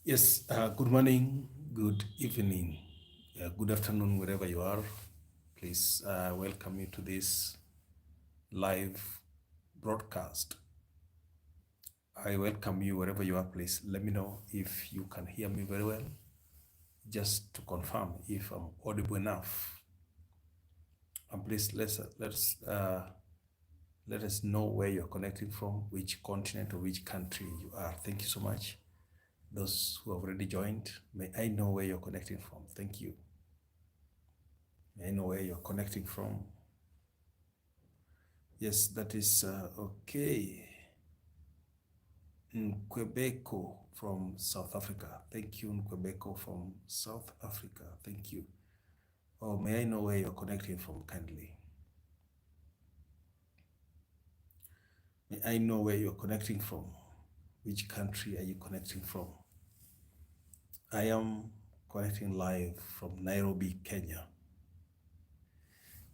Yes, good morning, good evening, good afternoon, wherever you are. Please welcome you to this live broadcast. I welcome you wherever you are. Please let me know if you can hear me very well, just to confirm if I'm audible enough. And please let us know where you're connecting from, which continent or which country you are. Thank you so much. Those who have already joined, may I know where you're connecting from. Thank you. May I know where you're connecting from. Yes, that is okay. Nkwebeko from South Africa. Thank you, Nkwebeko from South Africa. Thank you. Oh, may I know where you're connecting from kindly? May I know where you're connecting from? Which country are you connecting from? I am connecting live from Nairobi, Kenya.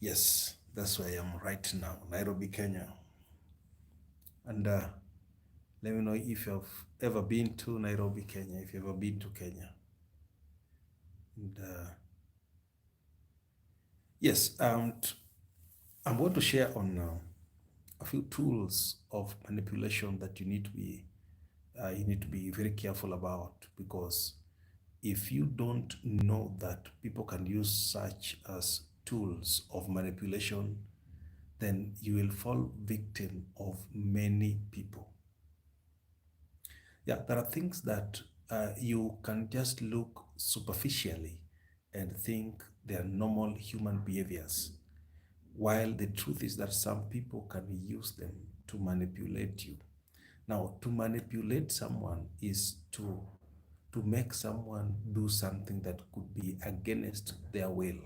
Yes, that's where I am right now, Nairobi, Kenya. And let me know if you've ever been to Nairobi, Kenya, if you've ever been to Kenya. And yes, I'm going to share on a few tools of manipulation that you need to be very careful about, because if you don't know that people can use such as tools of manipulation, then you will fall victim of many people. Yeah, there are things that you can just look superficially and think they are normal human behaviors, while the truth is that some people can use them to manipulate you. Now, to manipulate someone is to make someone do something that could be against their will,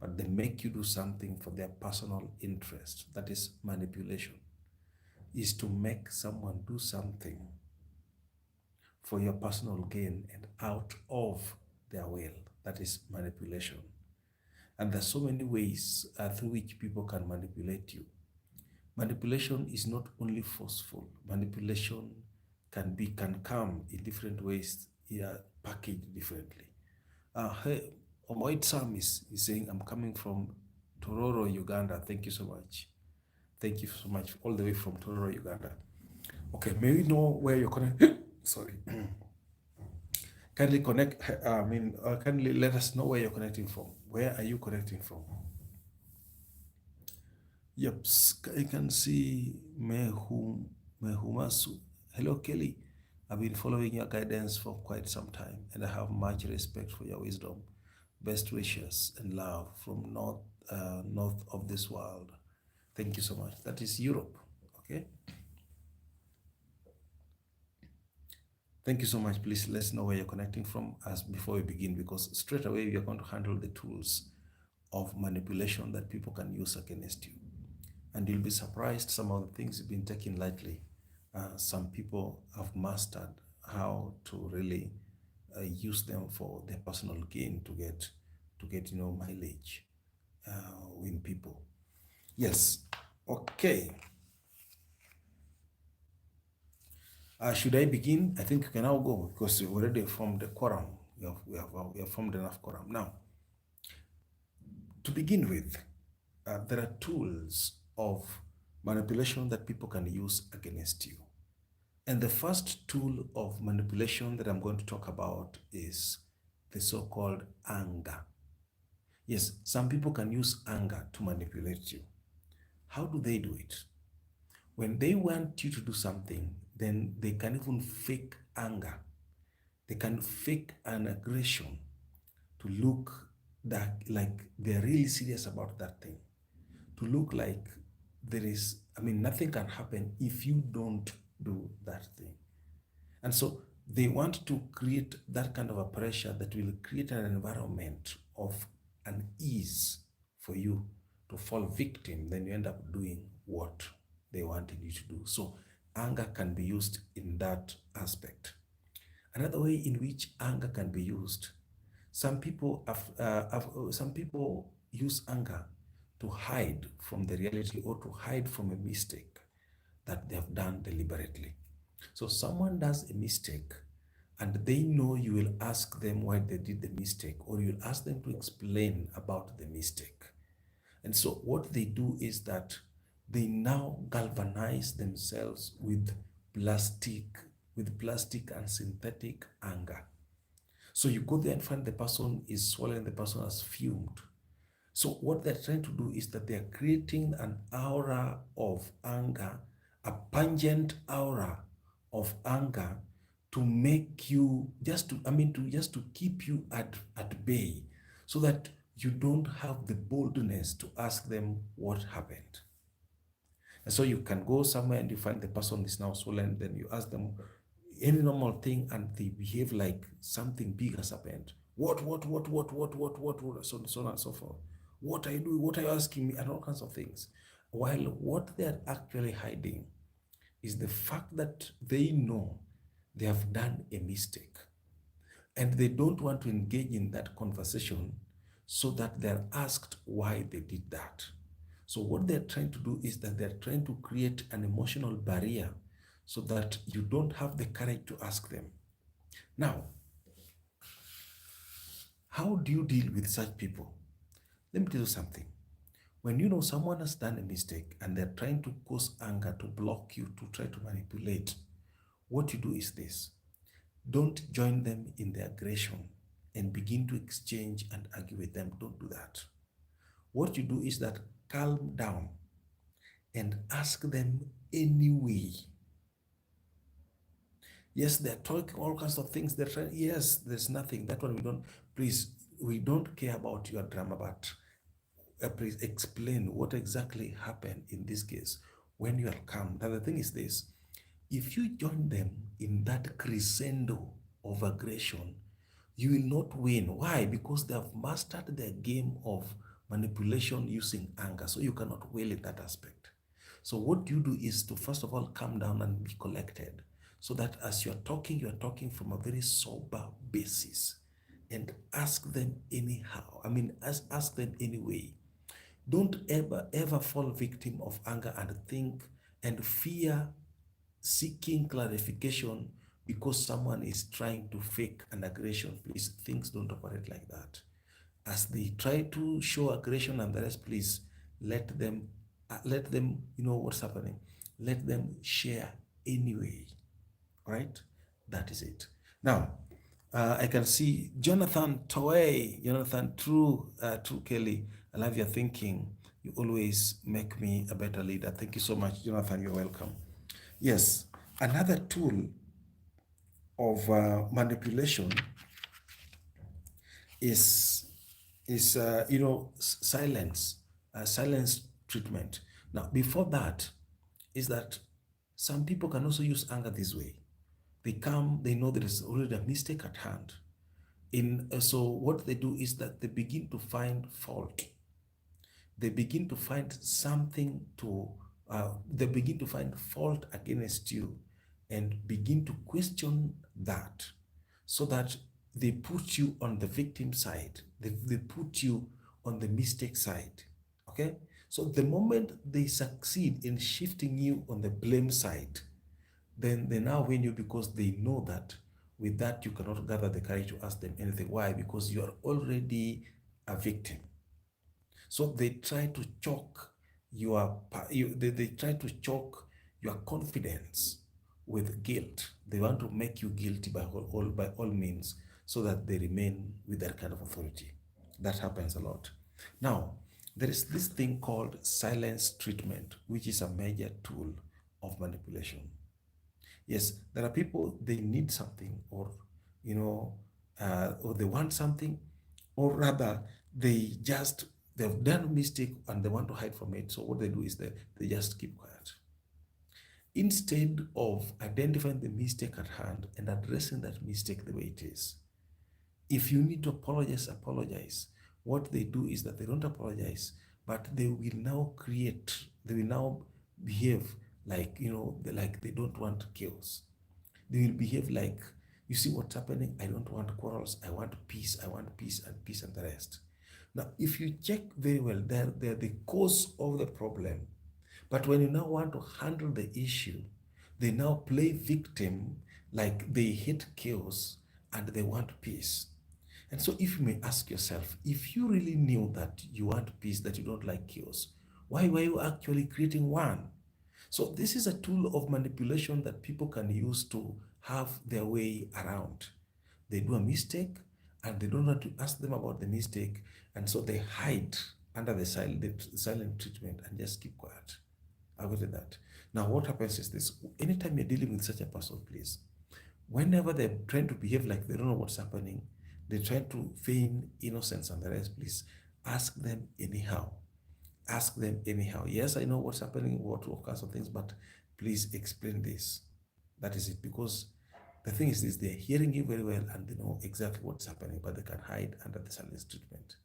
but they make you do something for their personal interest. That is manipulation. Is to make someone do something for your personal gain and out of their will. That is manipulation. And there's so many ways through which people can manipulate you. Manipulation is not only forceful. Manipulation can come in different ways, packaged differently. Hey, Omoid Sam is saying, I'm coming from Tororo, Uganda. Thank you so much. Thank you so much, all the way from Tororo, Uganda. Okay, may we know where you're connecting? Sorry. Kindly connect. Kindly let us know where you're connecting from. Where are you connecting from? Yep, I can see Mehumasu. Hello, Kelly. I've been following your guidance for quite some time, and I have much respect for your wisdom. Best wishes and love from north of this world. Thank you so much. That is Europe. Okay. Thank you so much. Please let us know where you're connecting from as before we begin, because straight away we are going to handle the tools of manipulation that people can use against you. And you'll be surprised some of the things have been taken lightly. Some people have mastered how to really use them for their personal gain to get mileage in people. Yes. Okay. Should I begin? I think you can now go, because we already formed the quorum. We have formed enough quorum. Now, to begin with, there are tools of manipulation that people can use against you. And the first tool of manipulation that I'm going to talk about is the so-called anger. Yes, some people can use anger to manipulate you. How do they do it? When they want you to do something, then they can even fake anger. They can fake an aggression to look like they're really serious about that thing. To look like nothing can happen if you don't do that thing. And so they want to create that kind of a pressure that will create an environment of an ease for you to fall victim. Then you end up doing what they wanted you to do. So anger can be used in that aspect. Another way in which anger can be used, some people use anger to hide from the reality or to hide from a mistake that they have done deliberately. So someone does a mistake and they know you will ask them why they did the mistake, or you'll ask them to explain about the mistake. And so what they do is that they now galvanize themselves plastic, with plastic and synthetic anger. So you go there and find the person is swollen, the person has fumed. So what they're trying to do is that they're creating an aura of anger, a pungent aura of anger, to make you just to keep you at bay, so that you don't have the boldness to ask them what happened. And so you can go somewhere and you find the person is now swollen, then you ask them any normal thing and they behave like something big has happened. What, so on and so forth. What are you doing? What are you asking me? And all kinds of things. While what they're actually hiding is the fact that they know they have done a mistake and they don't want to engage in that conversation, so that they're asked why they did that. So what they're trying to do is that they're trying to create an emotional barrier so that you don't have the courage to ask them. Now, how do you deal with such people? Let me tell you something. When you know someone has done a mistake and they're trying to cause anger, to block you, to try to manipulate, what you do is this. Don't join them in the aggression and begin to exchange and argue with them. Don't do that. What you do is that calm down and ask them anyway. Yes, they're talking all kinds of things. They're trying, yes, there's nothing. That one we don't care about your drama, but please explain what exactly happened in this case when you are calm. Now, the thing is this: if you join them in that crescendo of aggression, you will not win. Why? Because they have mastered their game of manipulation using anger. So you cannot win in that aspect. So what you do is to first of all calm down and be collected, so that as you're talking from a very sober basis, and ask them anyhow. Ask them anyway. Don't ever fall victim of anger and think and fear seeking clarification because someone is trying to fake an aggression. Please, things don't operate like that. As they try to show aggression and the rest, please let them, you know what's happening. Let them share anyway. All right? That is it. Now, I can see Jonathan Toei, Jonathan True Kelly. I love your thinking. You always make me a better leader. Thank you so much, Jonathan. You're welcome. Yes, another tool of manipulation is silence, silence treatment. Now, before that, is that some people can also use anger this way. They come, they know there is already a mistake at hand. So what they do is that they begin to find fault. They begin to find they begin to find fault against you and begin to question that, so that they put you on the victim side. They put you on the mistake side. Okay? So the moment they succeed in shifting you on the blame side, then they now win you, because they know that with that you cannot gather the courage to ask them anything. Why? Because you are already a victim. So they try to choke they try to choke your confidence with guilt. They want to make you guilty by all means, so that they remain with that kind of authority. That happens a lot. Now, there is this thing called silence treatment, which is a major tool of manipulation. Yes, there are people, they need something, or or they want something, or rather they've done a mistake and they want to hide from it. So what they do is they just keep quiet. Instead of identifying the mistake at hand and addressing that mistake the way it is. If you need to apologize, apologize. What they do is that they don't apologize, but they will now behave like, like they don't want chaos. They will behave like, you see what's happening? I don't want quarrels. I want peace. I want peace and the rest. Now, if you check very well, they're the cause of the problem. But when you now want to handle the issue, they now play victim, Like they hate chaos and they want peace. And so if you may ask yourself, if you really knew that you want peace, that you don't like chaos, why were you actually creating one? So this is a tool of manipulation that people can use to have their way around. They do a mistake and they don't want to ask them about the mistake, and so they hide under the silent treatment and just keep quiet. I will do that. Now, what happens is this: anytime you're dealing with such a person, please, whenever they're trying to behave like they don't know what's happening, they try to feign innocence and the rest, please ask them anyhow. Ask them anyhow. Yes, I know what's happening, what all kinds of things, but please explain this. That is it. Because the thing is this, they're hearing you very well and they know exactly what's happening, but they can hide under the silence treatment.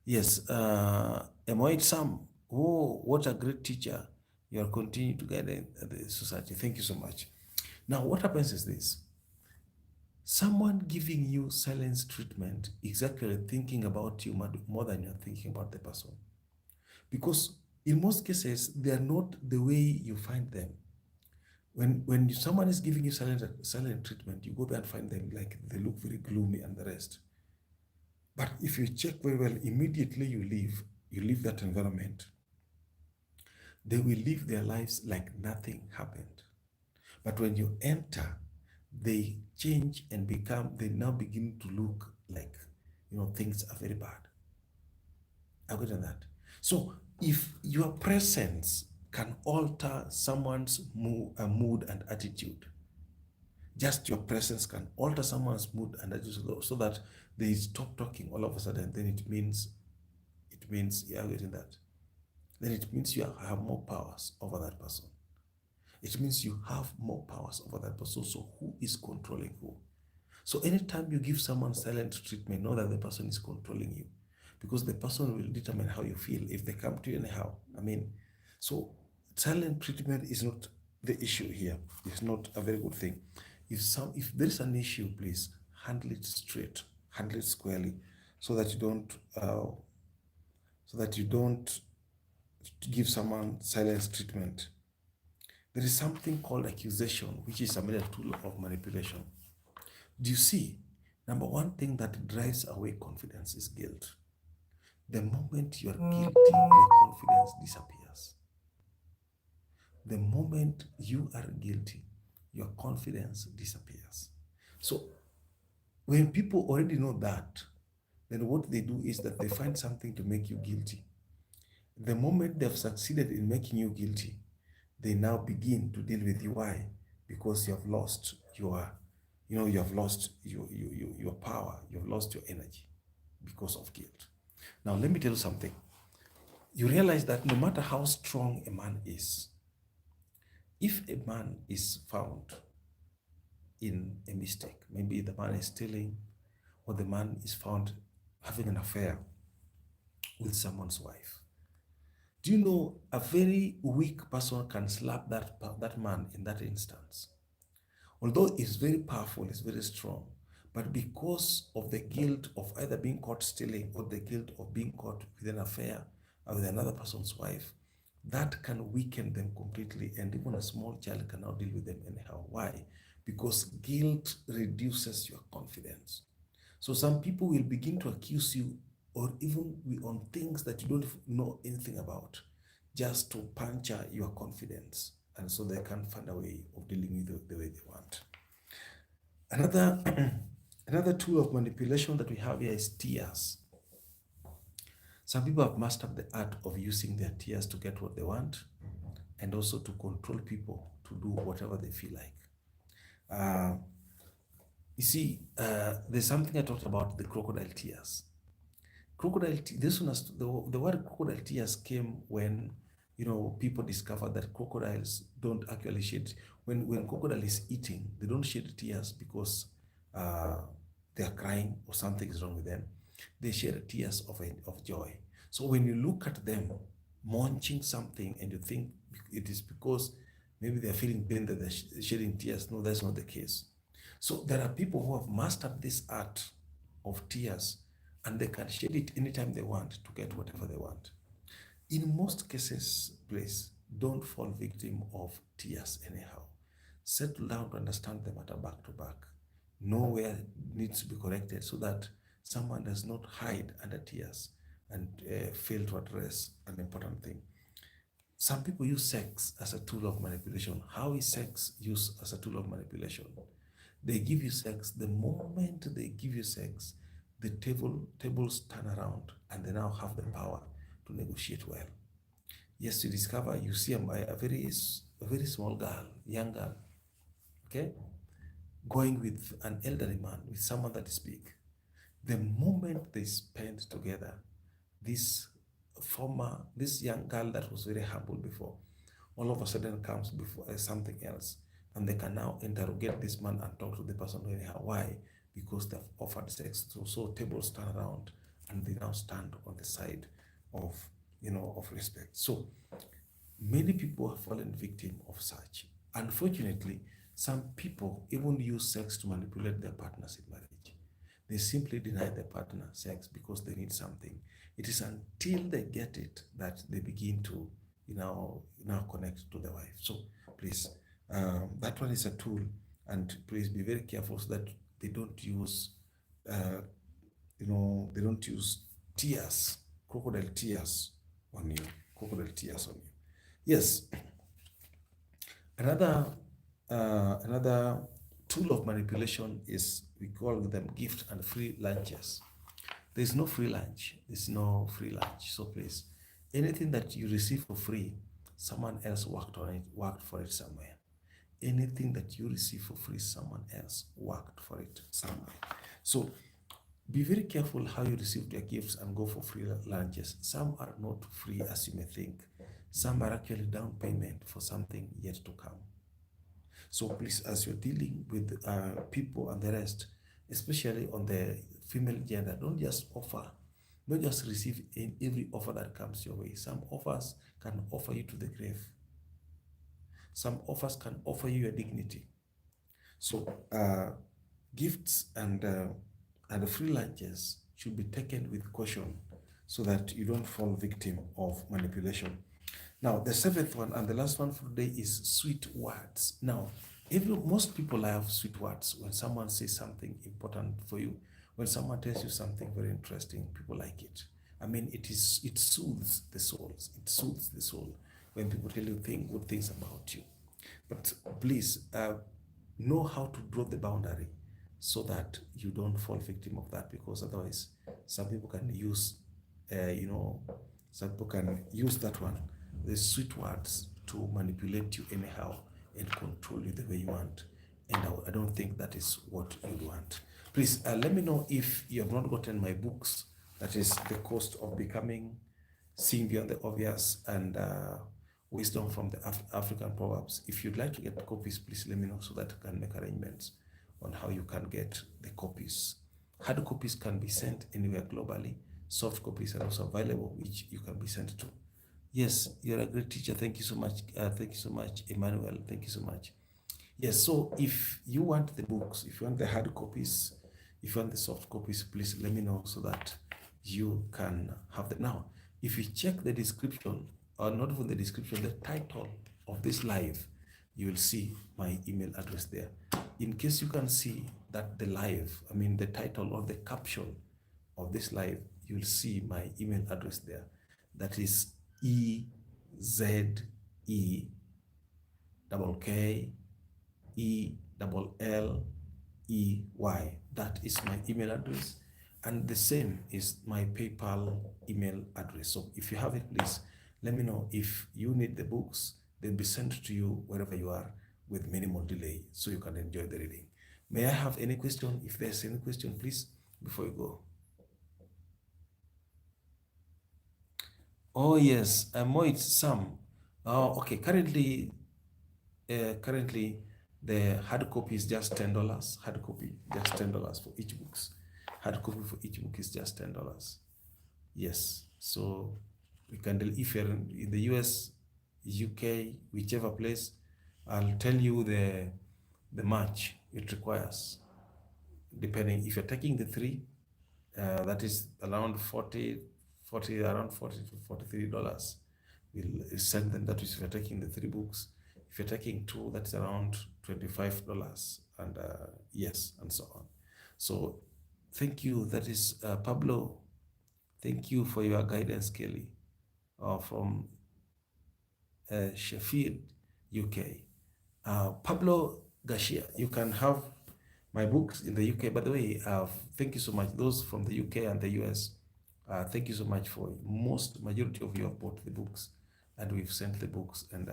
Yes, Emoid Sam, oh, what a great teacher. You are continuing to guide the society. Thank you so much. Now, what happens is this. Someone giving you silence treatment is actually thinking about you more than you're thinking about the person. Because in most cases, they are not the way you find them. When someone is giving you silent treatment, you go there and find them like they look very gloomy and the rest. But if you check very well, immediately you leave that environment, they will live their lives like nothing happened. But when you enter, they change and they now begin to look like, things are very bad. I got that. So if your presence can alter someone's mood and attitude, just your presence can alter someone's mood and attitude so that they stop talking all of a sudden, then it means you are getting that. Then it means you have more powers over that person. It means you have more powers over that person. So who is controlling who? So anytime you give someone silent treatment, know that the person is controlling you, because the person will determine how you feel if they come to you anyhow. So silent treatment is not the issue here. It's not a very good thing. If there's an issue, please handle it straight, handle it squarely, so that you don't give someone silence treatment. There is something called accusation, which is a major tool of manipulation. Do you see? Number one thing that drives away confidence is guilt. The moment you are guilty, your confidence disappears. The moment you are guilty, your confidence disappears. So when people already know that, then what they do is that they find something to make you guilty. The moment they've succeeded in making you guilty, they now begin to deal with you. Why? Because you have lost you have lost your power, you have lost your energy because of guilt. Now, let me tell you something. You realize that no matter how strong a man is, if a man is found in a mistake, maybe the man is stealing, or the man is found having an affair with someone's wife, do you know a very weak person can slap that man in that instance? Although it's very powerful, it's very strong, but because of the guilt of either being caught stealing or the guilt of being caught with an affair with another person's wife, that can weaken them completely, and even a small child cannot deal with them anyhow. Why? Because guilt reduces your confidence. So some people will begin to accuse you, or even on things that you don't know anything about, just to puncture your confidence, and so they can't find a way of dealing with it the way they want. Another tool of manipulation that we have here is tears. Some people have mastered the art of using their tears to get what they want, and also to control people to do whatever they feel like. There's something I talked about, the crocodile tears. The word crocodile tears came when people discovered that crocodiles don't actually shed. When crocodile is eating, they don't shed tears because they are crying or something is wrong with them. They shed tears of joy. So when you look at them munching something and you think it is because maybe they're feeling pain that they're shedding tears, no, that's not the case. So there are people who have mastered this art of tears, and they can shed it anytime they want to get whatever they want. In most cases, please don't fall victim of tears anyhow. Settle down to understand the matter back to back. Know where needs to be corrected so that someone does not hide under tears and fail to address an important thing. Some people use sex as a tool of manipulation. How is sex used as a tool of manipulation? They give you sex. The moment they give you sex, the tables turn around and they now have the power to negotiate well. Yes, you discover, you see a very small girl, young girl, okay, going with an elderly man, with someone that is big. The moment they spend together, this young girl that was very humble before, all of a sudden comes before something else, and they can now interrogate this man and talk to the person anyhow. Why? Because they've offered sex. So tables turn around, and they now stand on the side of of respect. So many people have fallen victim of such. Unfortunately, some people even use sex to manipulate their partners in marriage. They simply deny their partner sex because they need something. It is until they get it that they begin to, now connect to the wife. So please, that one is a tool, and please be very careful so that they don't use, uh, they don't use tears, crocodile tears on you, crocodile tears on you. Yes, another tool of manipulation is, we call them gift and free lunches. There's no free lunch. There's no free lunch. So please, anything that you receive for free, someone else worked on it, worked for it somewhere. Anything that you receive for free, someone else worked for it somewhere. So be very careful how you receive your gifts and go for free lunches. Some are not free as you may think. Some are actually down payment for something yet to come. So please, as you're dealing with people and the rest, especially on the female gender, don't just receive in every offer that comes your way. Some offers can offer you to the grave. Some offers can offer you your dignity. So gifts and free lunches should be taken with caution so that you don't fall victim of manipulation. Now, the seventh one and the last one for today is sweet words. Now, most people have sweet words when someone says something important for you. When someone tells you something very interesting, people like it. I mean, it soothes the souls. It soothes the soul when people tell you good things about you. But please, know how to draw the boundary so that you don't fall victim of that, because otherwise some people can use, that one, the sweet words, to manipulate you anyhow and control you the way you want. And I don't think that is what you want. Please let me know if you have not gotten my books. That is The Cost of Becoming, Seeing Beyond the Obvious, and Wisdom from the African Proverbs. If you'd like to get copies, please let me know so that I can make arrangements on how you can get the copies. Hard copies can be sent anywhere globally. Soft copies are also available, which you can be sent to. Yes, you're a great teacher. Thank you so much. Thank you so much, Emmanuel. Thank you so much. Yes, so if you want the books, if you want the hard copies, if you want the soft copies, please let me know so that you can have them. Now, if you check the description, or not even the description, the title of this live, you will see my email address there. In case you can see that the title or the caption of this live, you will see my email address there. That is EZEKKELLEY. That is my email address, and the same is my PayPal email address. So if you have it, please let me know. If you need the books, they'll be sent to you wherever you are with minimal delay, so you can enjoy the reading. May I have any question? If there's any question, please, before you go. Oh yes, Moit Sam. Oh, okay. Currently, the hard copy is just $10. Hard copy just $10 for each books. Hard copy for each book is just $10. Yes. So we can, if you're in the US, UK, whichever place, I'll tell you the match it requires. Depending if you're taking the three, that is around around $40 to $43. We'll send them. That is if you're taking the three books. If you're taking two, that's around $25, and yes, and so on. So thank you. That is Pablo. Thank you for your guidance, Kelly, from Sheffield, UK. Pablo Garcia, you can have my books in the UK. By the way, thank you so much. Those from the UK and the US, thank you so much for majority of you have bought the books, and we've sent the books. And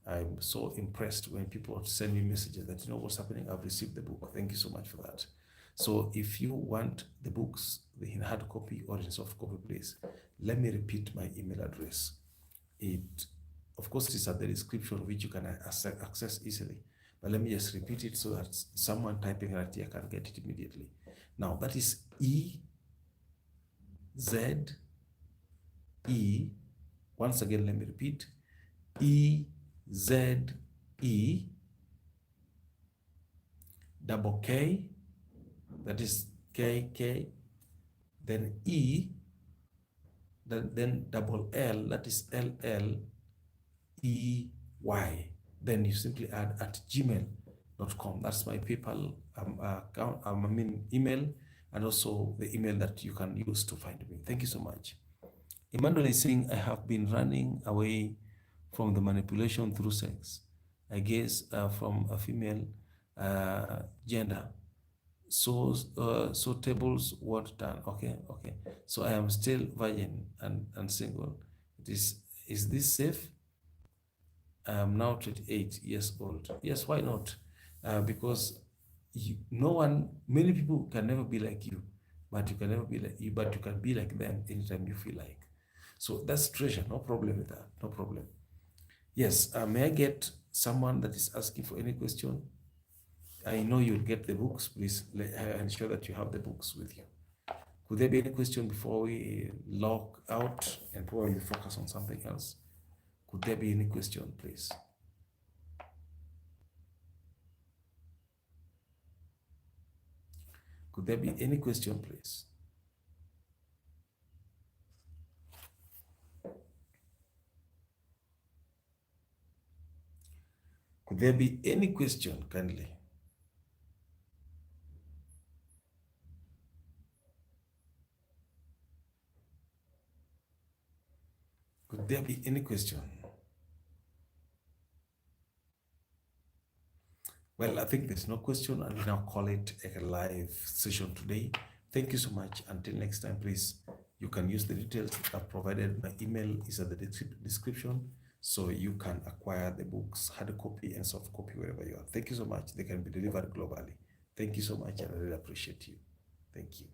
I'm so impressed when people send me messages that, you know what's happening, I've received the book. Thank you so much for that. So if you want the books in hard copy or in soft copy, please let me repeat my email address. It, of course, it is at the description, which you can access easily. But let me just repeat it so that someone typing right here can get it immediately. Now, that is E-Z-E. Once again, let me repeat. E-Z-E double K, that is K-K, then E, then double L, that is L-L-E-Y. Then you simply add at gmail.com. That's my PayPal account, email, and also the email that you can use to find me. Thank you so much. Emmanuel is saying, I have been running away from the manipulation through sex, I guess from a female gender. So tables weren't done. Okay. So I am still virgin and single. Is this safe? I am now 28 years old. Yes, why not? Because many people can never be like you, but you can never be like you, but you can be like them anytime you feel like. So that's treasure, no problem with that, no problem. Yes, may I get someone that is asking for any question? I know you'll get the books. Please ensure that you have the books with you. Could there be any question before we log out and probably focus on something else? Could there be any question, please? Could there be any question, please? Could there be any question, kindly? Could there be any question? Well, I think there's no question, and we now call it a live session today. Thank you so much. Until next time, please, you can use the details I've provided. My email is at the description, so you can acquire the books, hard copy and soft copy, wherever you are. Thank you so much. They can be delivered globally. Thank you so much, and I really appreciate you. Thank you.